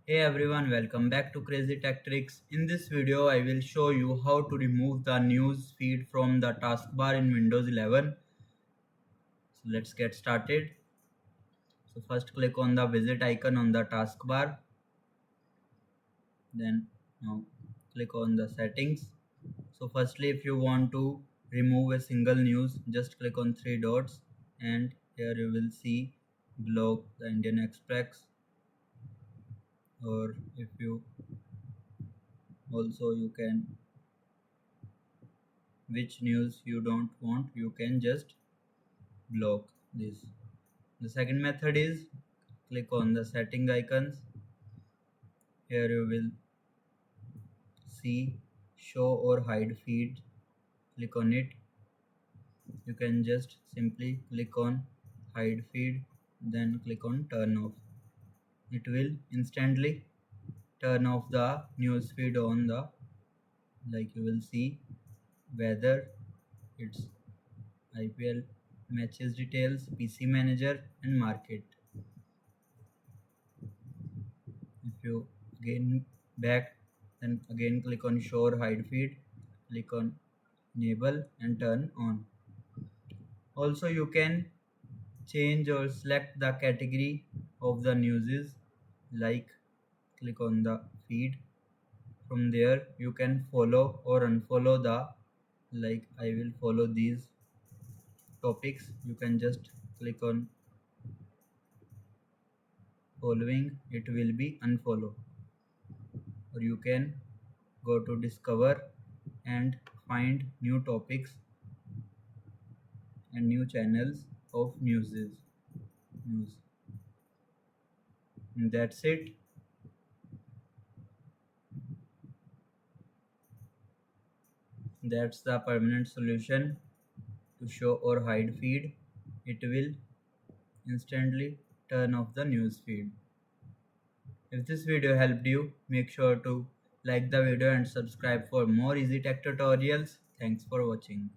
Hey everyone, welcome back to Crazy Tech Tricks. In this video, I will show you how to remove the news feed from the taskbar in Windows 11. So let's get started. So first click on the widget icon on the taskbar. Then now click on the settings. So firstly, if you want to remove a single news, just click on three dots and here you will see block the Indian Express, or if you also you can which news you don't want, you can just block this. The second method is click on the setting icons. Here you will see show or hide feed. Click on it. You can just simply click on hide feed, then click on turn off. It will instantly turn off the news feed on the, like you will see weather, its IPL matches details, PC manager and market. If you again back, then again click on show or hide feed, click on enable and turn on. Also you can change or select the category of the newses, like click on the feed. From there you can follow or unfollow the, like I will follow these topics. You can just click on following, it will be unfollow, or you can go to discover and find new topics and new channels of news. And that's it. That's the permanent solution to show or hide feed. It will instantly turn off the news feed. If this video helped you, make sure to like the video and subscribe for more easy tech tutorials. Thanks for watching.